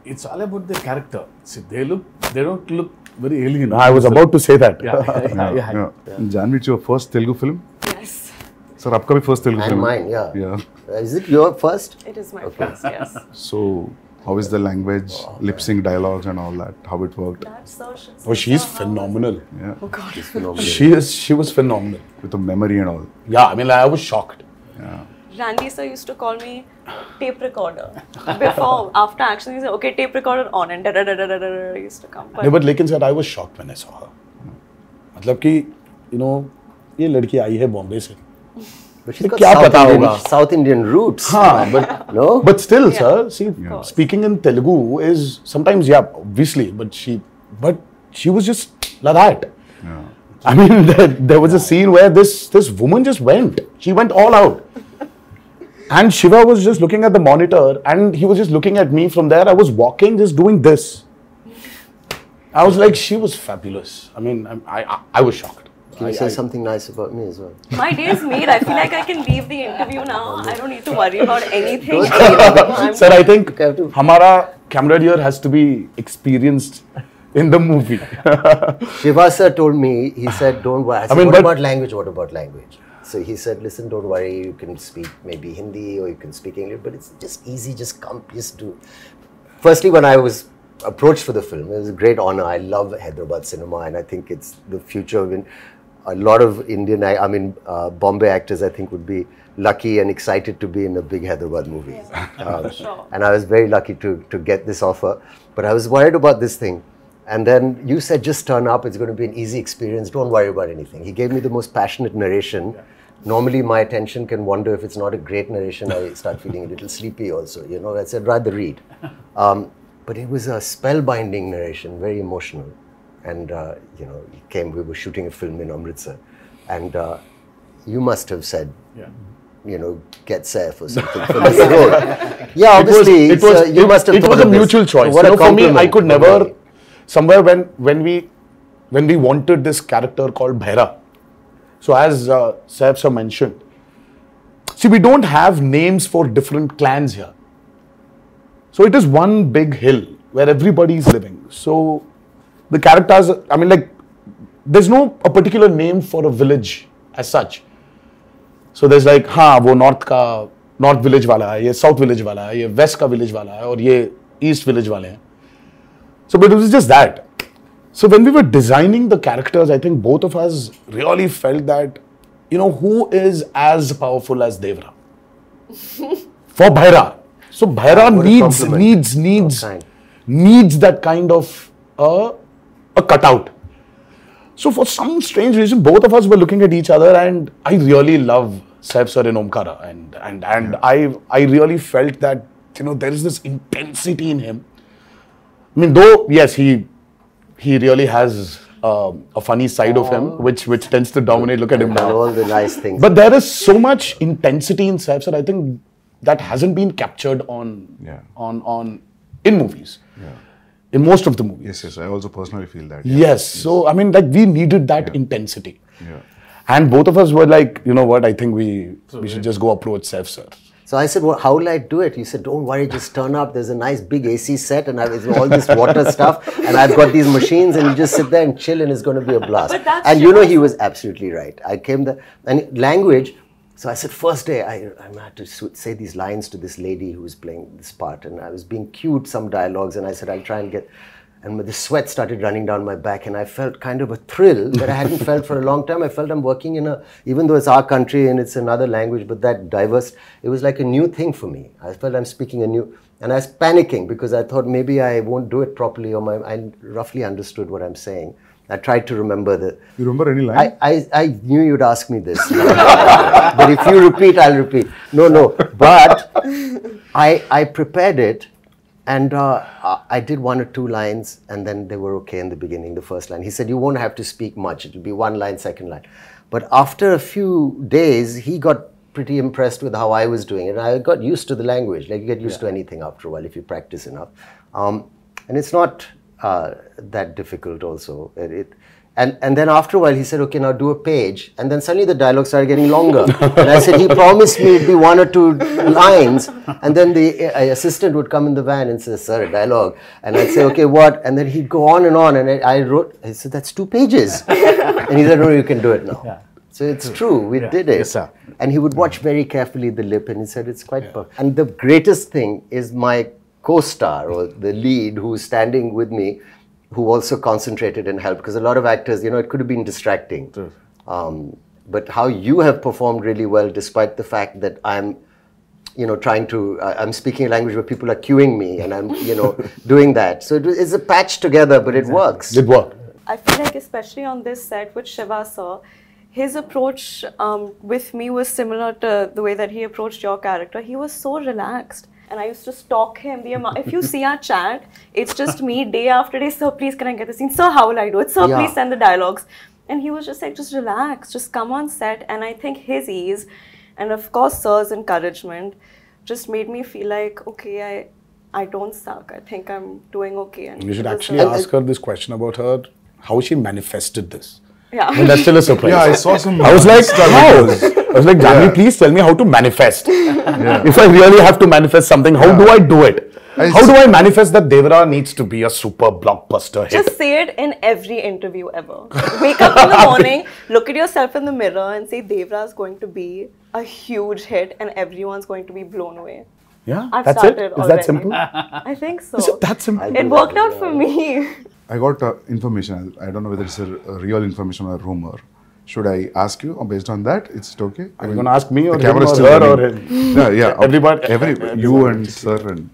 it's all about the character. See, they don't look very alien. I was about to say that. Yeah. Janvi, it's your first Telugu film? Yes. Sir, आपका भी first Telugu film? And mine, yeah. Yeah. Is it your first? It is my first, yes. So, how is the language, lip sync dialogues and all that? How it worked? That's so shit. Oh, she's phenomenal. Yeah. Oh God. She was phenomenal. With the memory and all. Yeah, I mean, I was shocked. Yeah. Randy sir used to call me tape recorder. Before, after action, he said, okay, tape recorder on, and da-da-da-da-da-da used to come. No, but लेकिन sir, I was shocked when I saw her. मतलब कि, you know, ये लड़की आई है बॉम्बे से. But she's got क्या पता होगा? South Indian roots. हाँ, but no. But still, sir, see, speaking in Telugu is sometimes, yeah, obviously, but she was just like that. Yeah. I mean, there was a scene where this woman just went. She went all out. And Shiva was just looking at the monitor and he was just looking at me from there. I was walking, just doing this. I was like, she was fabulous. I mean, I was shocked. Can you say something nice about me as well? My day is made. I feel like I can leave the interview now. I don't need to worry about anything. Sir, I think Hamara camera here has to be experienced in the movie. Shiva sir told me, he said, don't worry. I said, what about language? What about language? So he said, listen, don't worry. You can speak maybe Hindi or you can speak English, but it's just easy. Just come, just do. Firstly, when I was approached for the film, it was a great honor. I love Hyderabad cinema and I think it's the future of a lot of Indian, Bombay actors, I think, would be lucky and excited to be in a big Hyderabad movie. Yeah, sure. And I was very lucky to get this offer. But I was worried about this thing. And then you said, just turn up. It's going to be an easy experience. Don't worry about anything. He gave me the most passionate narration. Yeah. Normally, my attention can wander. If it's not a great narration, I start feeling a little sleepy also. You know, I said, rather read. But it was a spellbinding narration, very emotional. And, you know, we were shooting a film in Amritsar. And you must have said, you know, get Saif or something for this role. Yeah, obviously, you must have thought it was a mutual choice. What you know, for me, I could never, somewhere when we wanted this character called Bhaira. So as Saif sir mentioned, see, we don't have names for different clans here. So it is one big hill where everybody is living. So the characters, I mean, like, there's no a particular name for a village as such. So there's like, वो north village वाला है, ये south village वाला है, ये west का village वाला है, और ये east village वाले हैं. So, but it was just that. So when we were designing the characters, I think both of us really felt that, you know, who is as powerful as Devra? For Bhaira. So Bhaira needs that kind of a cutout. So for some strange reason, both of us were looking at each other, and I really love Saif sir in Omkara, and I really felt that, you know, there is this intensity in him. I mean, though yes, he really has a funny side of him, which tends to dominate. Look at him now. All the nice things. But there is so much intensity in Saif sir. I think that hasn't been captured in movies. Yeah. In most of the movies. Yes, I also personally feel that. Yeah. Yes. So, I mean, like, we needed that intensity. Yeah. And both of us were like, you know what, I think we should just go approach Saif sir. So I said, well, how will I do it? You said, don't worry, just turn up. There's a nice big AC set and all this water stuff. And I've got these machines and you just sit there and chill and it's going to be a blast. And you know, he was absolutely right. I came there, and language. So I said, first day, I had to say these lines to this lady who was playing this part. And I was being cued some dialogues. And I said, I'll try and get... And the sweat started running down my back. And I felt kind of a thrill that I hadn't felt for a long time. I felt I'm working in even though it's our country and it's another language, but that diverse, it was like a new thing for me. I felt I'm speaking a new... And I was panicking because I thought maybe I won't do it properly, or I roughly understood what I'm saying. I tried to remember the... You remember any line? I knew you'd ask me this. But if you repeat, I'll repeat. No. But I prepared it, and I did one or two lines, and then they were okay in the beginning, the first line. He said, you won't have to speak much. It'll be one line, second line. But after a few days, he got pretty impressed with how I was doing it. And I got used to the language. Like, you get used to anything after a while if you practice enough. And it's not... that difficult also. And then after a while, he said, okay, now do a page. And then suddenly the dialogue started getting longer. And I said, he promised me it'd be 1 or 2 lines. And then the assistant would come in the van and say, sir, a dialogue. And I'd say, okay, what? And then he'd go on. And I said, that's 2 pages. And he said, no, you can do it now. Yeah. So it's true, we did it. Yes, sir. And he would watch very carefully the lip and he said, it's quite perfect. And the greatest thing is my co-star or the lead who's standing with me, who also concentrated and helped, because a lot of actors, it could have been distracting. But how you have performed really well, despite the fact that I'm, trying to, I'm speaking a language where people are cueing me and I'm, doing that. So it's a patch together, but it works. It worked. I feel like especially on this set with Shiva sir, his approach with me was similar to the way that he approached your character. He was so relaxed. And I used to stalk him. If you see our chat, it's just me day after day. Sir, please can I get the scene? Sir, how will I do it? Sir, please send the dialogues. And he was just like, just relax, just come on set. And I think his ease and of course sir's encouragement just made me feel like, okay, I don't suck. I think I'm doing okay. And you should actually ask her this question about how she manifested this. Yeah. And that's still a surprise. Yeah, I saw some. I was like, how? I was like, Janvi, please tell me how to manifest. If I really have to manifest something, how do I do it? How do I manifest that Devra needs to be a super blockbuster hit? Just say it in every interview ever. Wake up in the morning, look at yourself in the mirror and say Devra is going to be a huge hit and everyone's going to be blown away. Yeah, I've that's it? started Is that already. simple? I think so. Is it that simple? It worked out for me. I got information. I don't know whether it's a real information or a rumor. Should I ask you, or based on that, it's okay? Are you going to ask me or the him camera or is still her or running. him? Yeah. Everybody. You and sir. And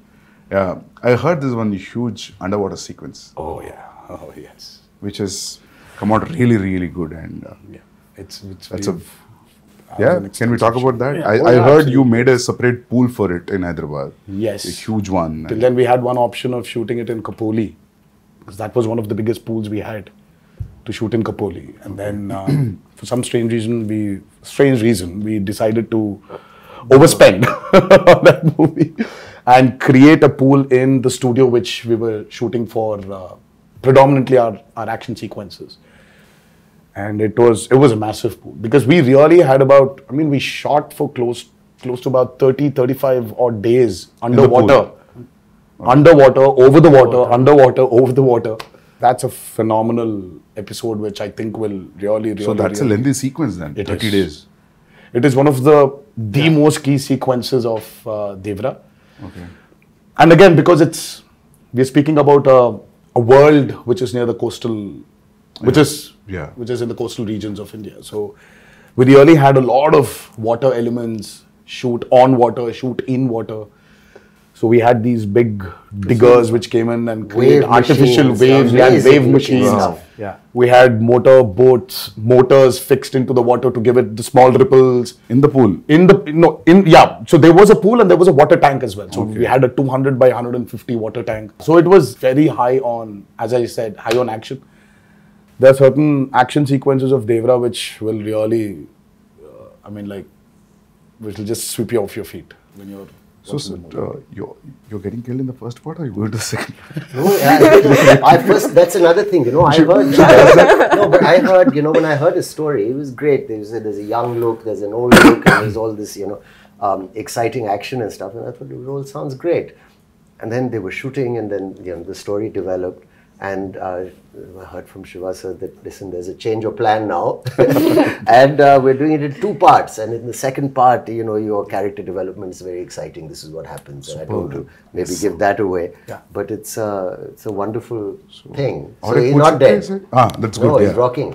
yeah, I heard this one huge underwater sequence. Oh, yeah. Oh, yes. Which has come out really, really good. And It's can we talk about that? Yeah. I heard Absolutely. you made a separate pool for it in Hyderabad. Yes. A huge one. Till then we had one option of shooting it in Kapoli, because that was one of the biggest pools we had to shoot in Kapoli. And then for some strange reason we decided to overspend on that movie and create a pool in the studio which we were shooting for predominantly our action sequences. And it was a massive pool, because we really had we shot for close to about 35 odd days underwater. Underwater, over the water, underwater, over the water. That's a phenomenal episode which I think will really So that's a lengthy sequence then, 30 days. It is one of the most key sequences of Devra. Okay. And again, because we're speaking about a world which is near the coastal, which is in the coastal regions of India. So we really had a lot of water elements, shoot on water, shoot in water. So we had these big diggers which came in and created artificial waves. We had wave machines. Yeah. We had motors fixed into the water to give it the small ripples. In the pool? So there was a pool and there was a water tank as well. So we had a 200 by 150 water tank. So it was very high on, as I said, high on action. There are certain action sequences of Devra which will really, which will just sweep you off your feet when you're. So you're getting killed in the first part, or you go to the second? No, that's another thing, I heard. But I heard, when I heard his story, it was great. There's a young look, there's an old look, and there's all this, exciting action and stuff. And I thought, it all sounds great. And then they were shooting, and then, the story developed. And I heard from Shiva sir that, listen, there's a change of plan now. And we're doing it in 2 parts. And in the second part, your character development is very exciting. This is what happens. And I don't want to maybe give that away. Yeah. But it's a wonderful thing. So he's not dead. That's good. No, he's rocking.